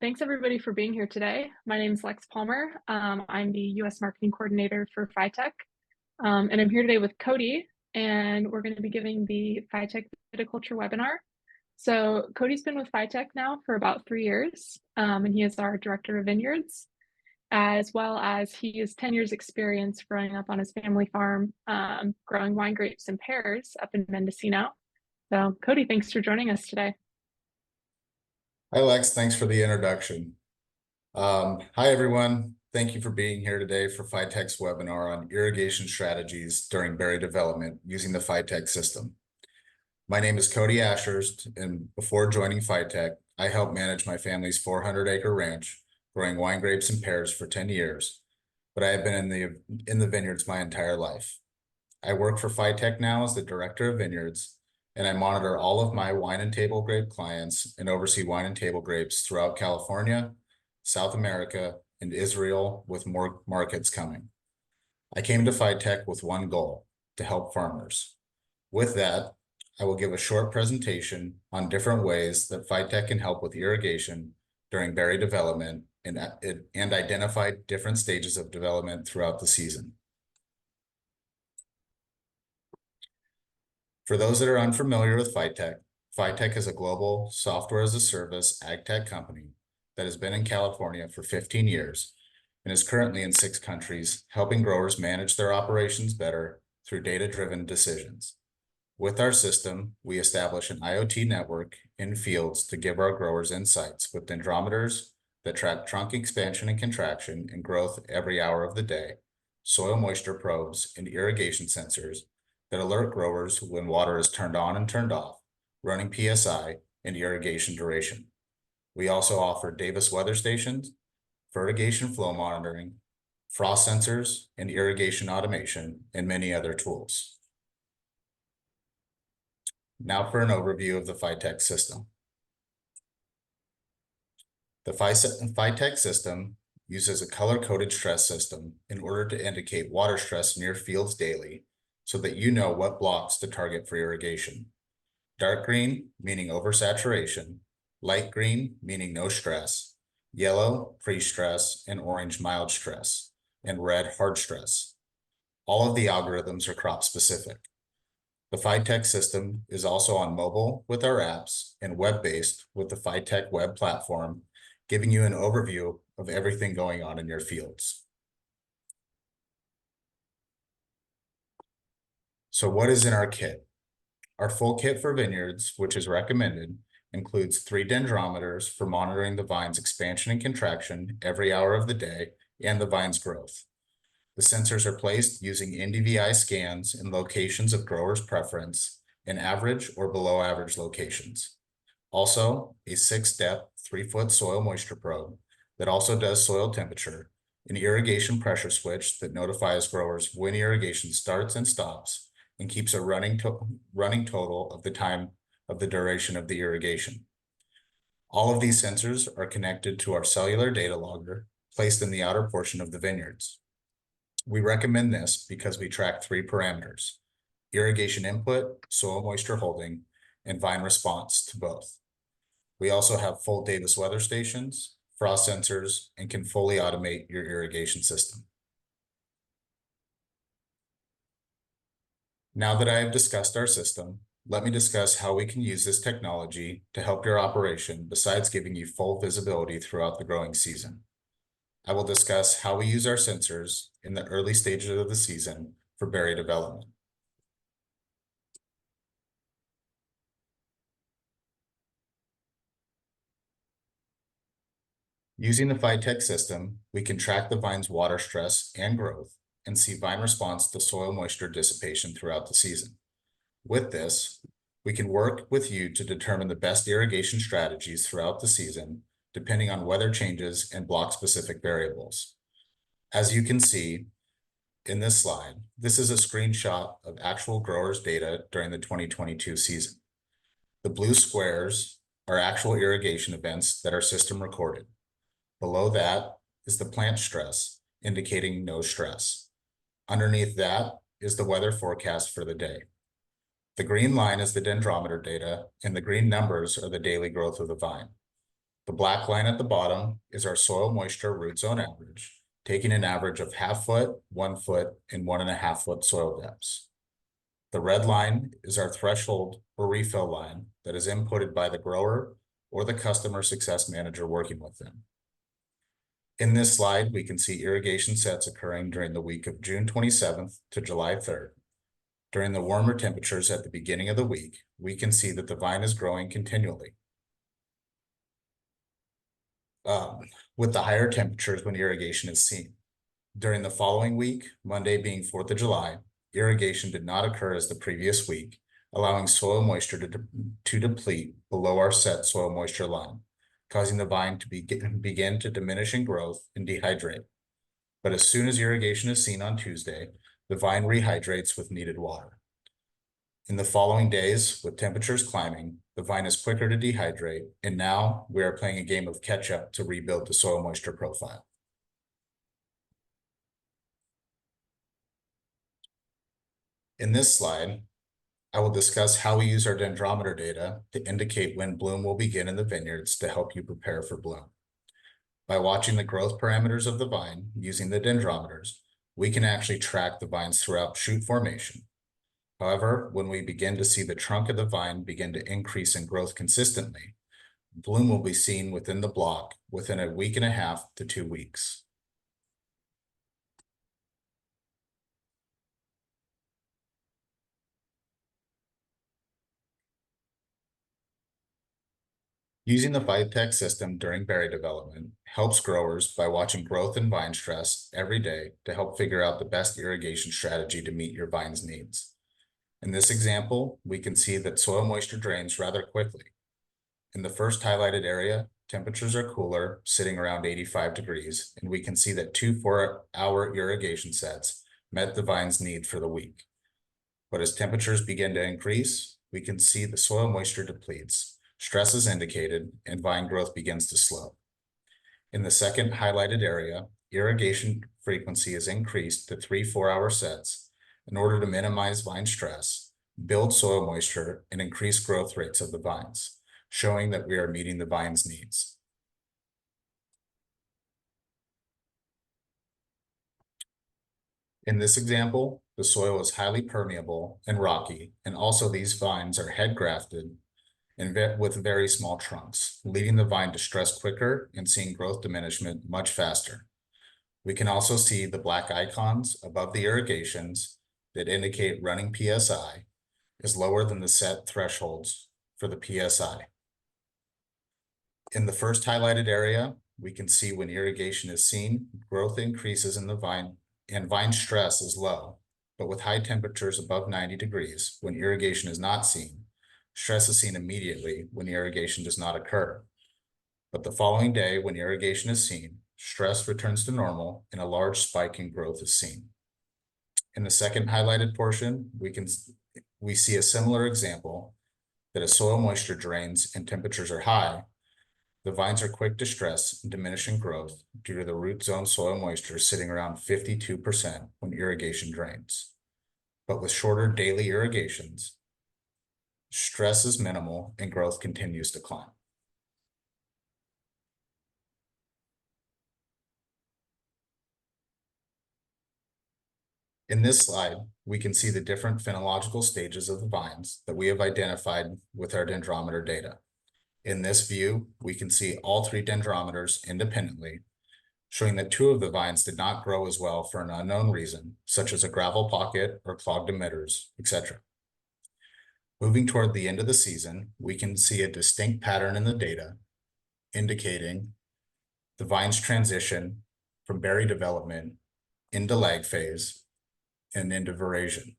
Thanks everybody for being here today. My name is Lex Palmer. I'm the US Marketing Coordinator for Phytech. And I'm here today with Cody, and we're going to be giving the Phytech Viticulture webinar. So Cody's been with Phytech now for about 3 years, and he is our Director of Vineyards, as well as he has 10 years experience growing up on his family farm, growing wine grapes and pears up in Mendocino. So Cody, thanks for joining us today. Hi, Lex. Thanks for the introduction. Hi, everyone. Thank you for being here today for Phytech's webinar on irrigation strategies during berry development using the Phytech system. My name is Cody Ashurst, and before joining Phytech, I helped manage my family's 400-acre ranch, growing wine grapes and pears for 10 years, but I have been in the vineyards my entire life. I work for Phytech now as the Director of Vineyards, and I monitor all of my wine and table grape clients and oversee wine and table grapes throughout California, South America, and Israel, with more markets coming. I came to Phytech with one goal: to help farmers. With that, I will give a short presentation on different ways that Phytech can help with irrigation during berry development and identify different stages of development throughout the season. For those that are unfamiliar with Phytech, Phytech is a global software-as-a-service ag tech company that has been in California for 15 years and is currently in 6 countries, helping growers manage their operations better through data-driven decisions. With our system, we establish an IoT network in fields to give our growers insights with dendrometers that track trunk expansion and contraction and growth every hour of the day, soil moisture probes, and irrigation sensors that alert growers when water is turned on and turned off, running PSI, and irrigation duration. We also offer Davis weather stations, fertigation flow monitoring, frost sensors, and irrigation automation, and many other tools. Now for an overview of the Phytech system. The Phytech system uses a color-coded stress system in order to indicate water stress near fields daily, so that you know what blocks to target for irrigation. Dark green, meaning oversaturation, light green, meaning no stress, yellow, pre-stress, and orange, mild stress, and red, hard stress. All of the algorithms are crop specific. The Phytech system is also on mobile with our apps and web-based with the Phytech web platform, giving you an overview of everything going on in your fields. So what is in our kit? Our full kit for vineyards, which is recommended, includes 3 dendrometers for monitoring the vine's expansion and contraction every hour of the day and the vine's growth. The sensors are placed using NDVI scans in locations of growers' preference in average or below average locations. Also, a 6-step, 3-foot soil moisture probe that also does soil temperature, an irrigation pressure switch that notifies growers when irrigation starts and stops, and keeps a running total of the time of the duration of the irrigation. All of these sensors are connected to our cellular data logger placed in the outer portion of the vineyards. We recommend this because we track 3 parameters: irrigation input, soil moisture holding, and vine response to both. We also have full Davis weather stations, frost sensors, and can fully automate your irrigation system. Now that I have discussed our system, let me discuss how we can use this technology to help your operation besides giving you full visibility throughout the growing season. I will discuss how we use our sensors in the early stages of the season for berry development. Using the Phytech system, we can track the vine's water stress and growth and see vine response to soil moisture dissipation throughout the season. With this, we can work with you to determine the best irrigation strategies throughout the season, depending on weather changes and block-specific variables. As you can see in this slide, this is a screenshot of actual growers' data during the 2022 season. The blue squares are actual irrigation events that our system recorded. Below that is the plant stress, indicating no stress. Underneath that is the weather forecast for the day. The green line is the dendrometer data, and the green numbers are the daily growth of the vine. The black line at the bottom is our soil moisture root zone average, taking an average of 1/2 foot, 1 foot, and 1.5 foot soil depths. The red line is our threshold or refill line that is inputted by the grower or the customer success manager working with them. In this slide, we can see irrigation sets occurring during the week of June 27th to July 3rd. During the warmer temperatures at the beginning of the week, we can see that the vine is growing continually. With the higher temperatures when irrigation is seen. During the following week, Monday being 4th of July, irrigation did not occur as the previous week, allowing soil moisture to deplete below our set soil moisture line, causing the vine to begin to diminish in growth and dehydrate. But as soon as irrigation is seen on Tuesday, the vine rehydrates with needed water. In the following days, with temperatures climbing, the vine is quicker to dehydrate, and now we are playing a game of catch-up to rebuild the soil moisture profile. In this slide, I will discuss how we use our dendrometer data to indicate when bloom will begin in the vineyards to help you prepare for bloom. By watching the growth parameters of the vine using the dendrometers, we can actually track the vines throughout shoot formation. However, when we begin to see the trunk of the vine begin to increase in growth consistently, bloom will be seen within the block within 1.5 weeks to 2 weeks. Using the Phytech system during berry development helps growers by watching growth and vine stress every day to help figure out the best irrigation strategy to meet your vine's needs. In this example, we can see that soil moisture drains rather quickly. In the first highlighted area, temperatures are cooler, sitting around 85 degrees, and we can see that 2 4-hour irrigation sets met the vine's need for the week. But as temperatures begin to increase, we can see the soil moisture depletes, stress is indicated, and vine growth begins to slow. In the second highlighted area, irrigation frequency is increased to 3 4-hour sets in order to minimize vine stress, build soil moisture, and increase growth rates of the vines, showing that we are meeting the vine's needs. In this example, the soil is highly permeable and rocky, and also these vines are head grafted and with very small trunks, leading the vine to stress quicker and seeing growth diminishment much faster. We can also see the black icons above the irrigations that indicate running PSI is lower than the set thresholds for the PSI. In the first highlighted area, we can see when irrigation is seen, growth increases in the vine and vine stress is low, but with high temperatures above 90 degrees, when irrigation is not seen, stress is seen immediately when irrigation does not occur. But the following day, when irrigation is seen, stress returns to normal and a large spike in growth is seen. In the second highlighted portion, we see a similar example that as soil moisture drains and temperatures are high, the vines are quick to stress and diminish in growth due to the root zone soil moisture sitting around 52% when irrigation drains. But with shorter daily irrigations, stress is minimal and growth continues to climb. In this slide, we can see the different phenological stages of the vines that we have identified with our dendrometer data. In this view, we can see all 3 dendrometers independently, showing that 2 of the vines did not grow as well for an unknown reason, such as a gravel pocket or clogged emitters, etc. Moving toward the end of the season, we can see a distinct pattern in the data indicating the vine's transition from berry development into lag phase and into veraison.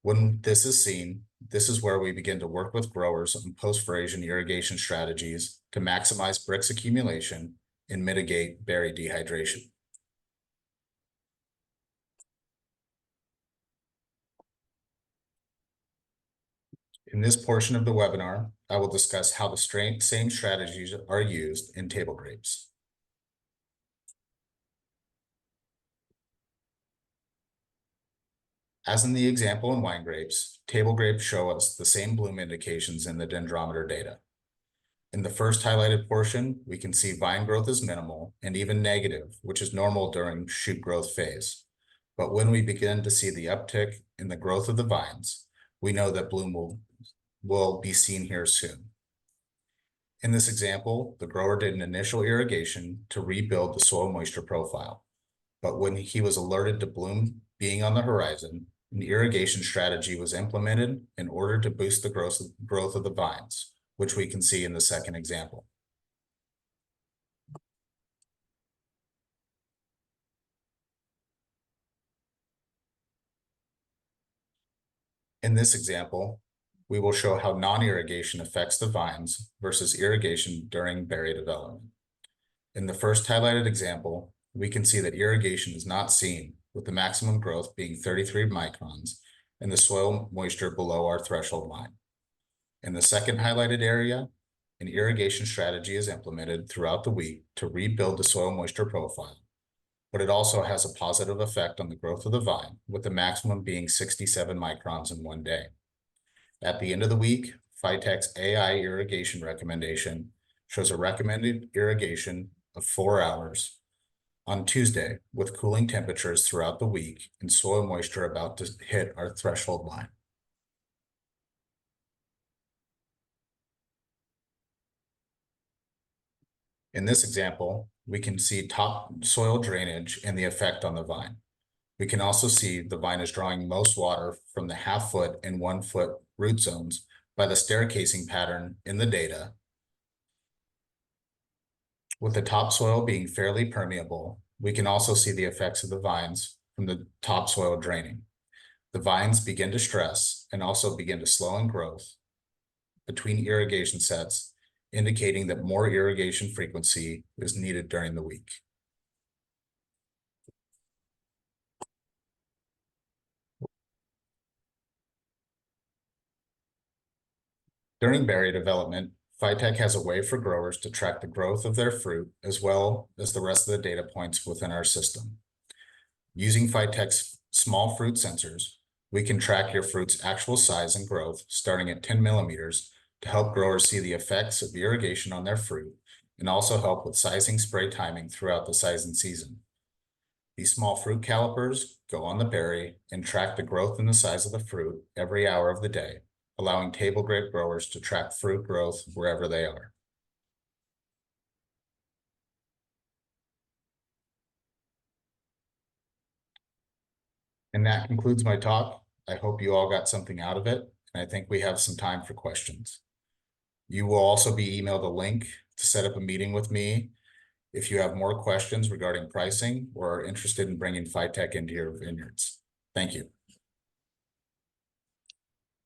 When this is seen, this is where we begin to work with growers on post-veraison irrigation strategies to maximize Brix accumulation and mitigate berry dehydration. In this portion of the webinar, I will discuss how the same strategies are used in table grapes. As in the example in wine grapes, table grapes show us the same bloom indications in the dendrometer data. In the first highlighted portion, we can see vine growth is minimal and even negative, which is normal during shoot growth phase. But when we begin to see the uptick in the growth of the vines, we know that bloom will be seen here soon. In this example, the grower did an initial irrigation to rebuild the soil moisture profile. But when he was alerted to bloom being on the horizon, an irrigation strategy was implemented in order to boost the growth of the vines, which we can see in the second example. In this example, we will show how non-irrigation affects the vines versus irrigation during berry development. In the first highlighted example, we can see that irrigation is not seen, with the maximum growth being 33 microns and the soil moisture below our threshold line. In the second highlighted area, an irrigation strategy is implemented throughout the week to rebuild the soil moisture profile, but it also has a positive effect on the growth of the vine, with the maximum being 67 microns in one day. At the end of the week, Phytech's AI irrigation recommendation shows a recommended irrigation of 4 hours on Tuesday, with cooling temperatures throughout the week and soil moisture about to hit our threshold line. In this example, we can see top soil drainage and the effect on the vine. We can also see the vine is drawing most water from the 1/2 foot and 1 foot root zones by the staircasing pattern in the data, with the topsoil being fairly permeable. We can also see the effects of the vines from the topsoil draining. The vines begin to stress and also begin to slow in growth between irrigation sets, indicating that more irrigation frequency is needed during the week. During berry development, Phytech has a way for growers to track the growth of their fruit as well as the rest of the data points within our system. Using Phytech's small fruit sensors, we can track your fruit's actual size and growth starting at 10 millimeters to help growers see the effects of irrigation on their fruit and also help with sizing spray timing throughout the sizing season. These small fruit calipers go on the berry and track the growth and the size of the fruit every hour of the day, allowing table grape growers to track fruit growth wherever they are. And that concludes my talk. I hope you all got something out of it, and I think we have some time for questions. You will also be emailed a link to set up a meeting with me if you have more questions regarding pricing or are interested in bringing Phytech into your vineyards. Thank you.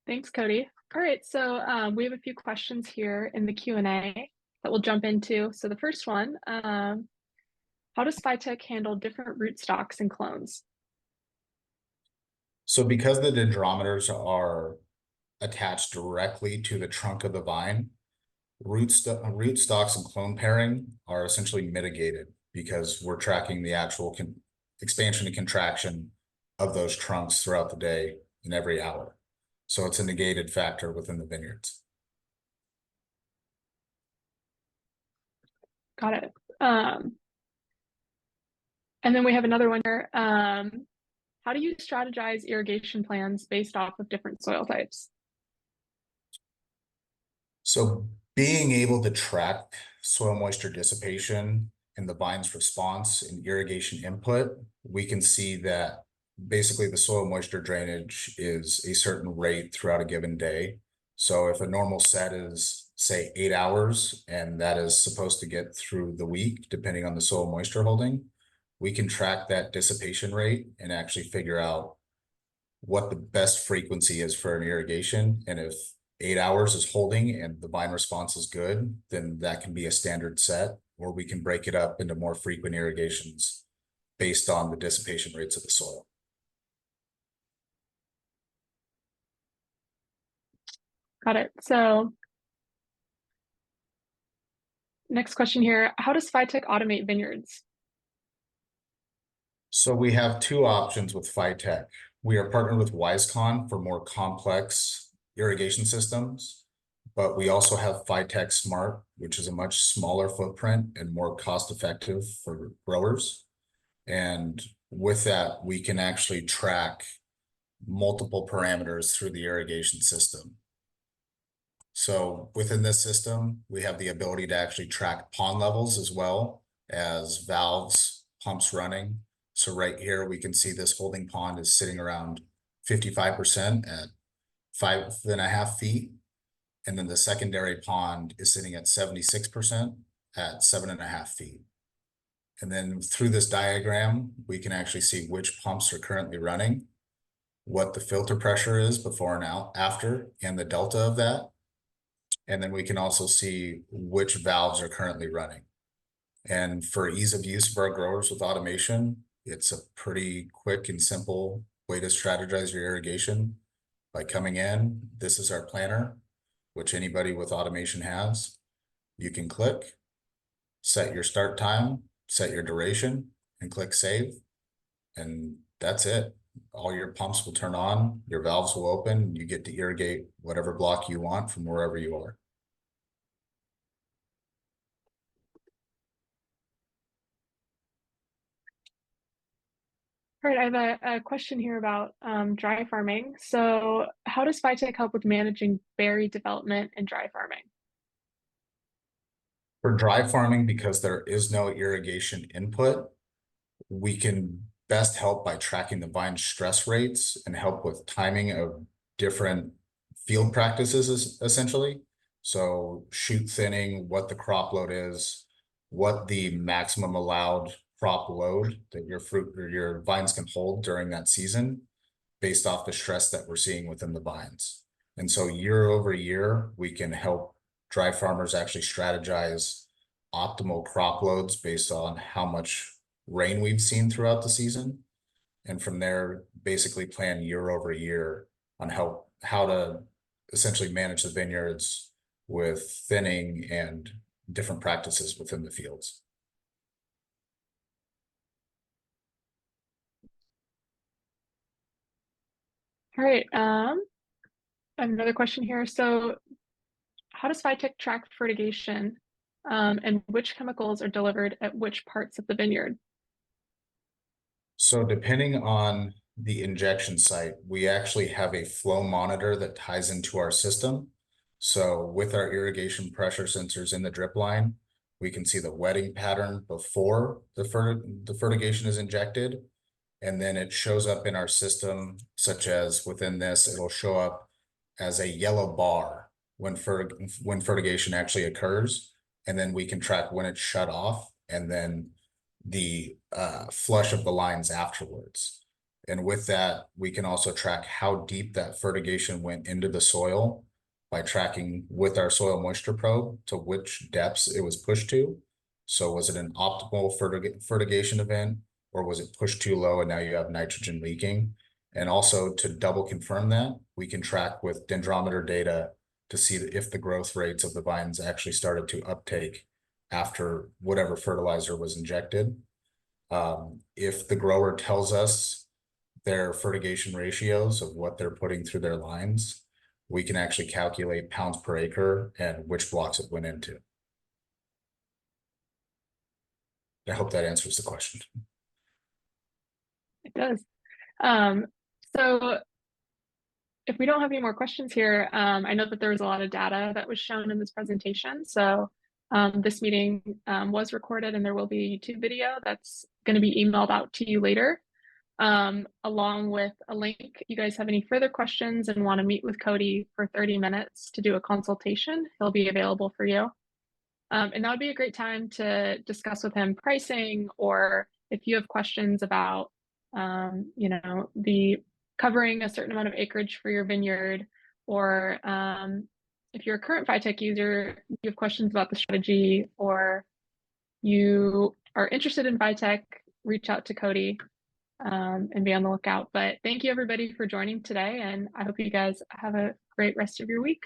Thanks, Cody. All right, so we have a few questions here in the Q&A that we'll jump into. So the first one, how does Phytech handle different rootstocks and clones? So because the dendrometers are attached directly to the trunk of the vine, rootstocks and clone pairing are essentially mitigated because we're tracking the actual expansion and contraction of those trunks throughout the day and every hour. So it's a negated factor within the vineyards. Got it. And then we have another one here. How do you strategize irrigation plans based off of different soil types? So being able to track soil moisture dissipation and the vine's response and irrigation input, we can see that basically the soil moisture drainage is a certain rate throughout a given day. So if a normal set is, say, 8 hours, and that is supposed to get through the week, depending on the soil moisture holding, we can track that dissipation rate and actually figure out what the best frequency is for an irrigation. And if 8 hours is holding and the vine response is good, then that can be a standard set, or we can break it up into more frequent irrigations based on the dissipation rates of the soil. Got it. So next question here, how does Phytech automate vineyards? So we have 2 options with Phytech. We are partnered with Wisecon for more complex irrigation systems, but we also have Phytech Smart, which is a much smaller footprint and more cost effective for growers. And with that, we can actually track multiple parameters through the irrigation system. So within this system, we have the ability to actually track pond levels as well as valves, pumps running. So right here, we can see this holding pond is sitting around 55% at 5.5 feet. And then the secondary pond is sitting at 76% at 7.5 feet. And then through this diagram, we can actually see which pumps are currently running, what the filter pressure is before and after, and the delta of that. And then we can also see which valves are currently running. And for ease of use for our growers with automation, it's a pretty quick and simple way to strategize your irrigation. By coming in, this is our planner, which anybody with automation has. You can click, set your start time, set your duration, and click save. And that's it. All your pumps will turn on, your valves will open, you get to irrigate whatever block you want from wherever you are. All right, I have a question here about dry farming. So how does Phytech help with managing berry development and dry farming? For dry farming, because there is no irrigation input, we can best help by tracking the vine stress rates and help with timing of different field practices, essentially. So shoot thinning, what the crop load is, what the maximum allowed crop load that your fruit or your vines can hold during that season based off the stress that we're seeing within the vines. And so year over year, we can help dry farmers actually strategize optimal crop loads based on how much rain we've seen throughout the season. And from there, basically plan year over year on how to essentially manage the vineyards with thinning and different practices within the fields. All right, I have another question here. So how does Phytech track fertigation, and which chemicals are delivered at which parts of the vineyard? So depending on the injection site, we actually have a flow monitor that ties into our system. So with our irrigation pressure sensors in the drip line, we can see the wetting pattern before the fertigation is injected. And then it shows up in our system, such as within this, it'll show up as a yellow bar when fertigation actually occurs. And then we can track when it's shut off and then the flush of the lines afterwards. And with that, we can also track how deep that fertigation went into the soil by tracking with our soil moisture probe to which depths it was pushed to. So was it an optimal fertigation event, or was it pushed too low and now you have nitrogen leaking? And also to double confirm that, we can track with dendrometer data to see if the growth rates of the vines actually started to uptake after whatever fertilizer was injected. If the grower tells us their fertigation ratios of what they're putting through their lines, we can actually calculate pounds per acre and which blocks it went into. I hope that answers the question. It does. So if we don't have any more questions here, I know that there was a lot of data that was shown in this presentation. So this meeting was recorded and there will be a YouTube video that's going to be emailed out to you later, along with a link. If you guys have any further questions and want to meet with Cody for 30 minutes to do a consultation, he'll be available for you. And that would be a great time to discuss with him pricing, or if you have questions about, the covering a certain amount of acreage for your vineyard, or if you're a current Phytech user, you have questions about the strategy, or you are interested in Phytech, reach out to Cody and be on the lookout. But thank you everybody for joining today, and I hope you guys have a great rest of your week.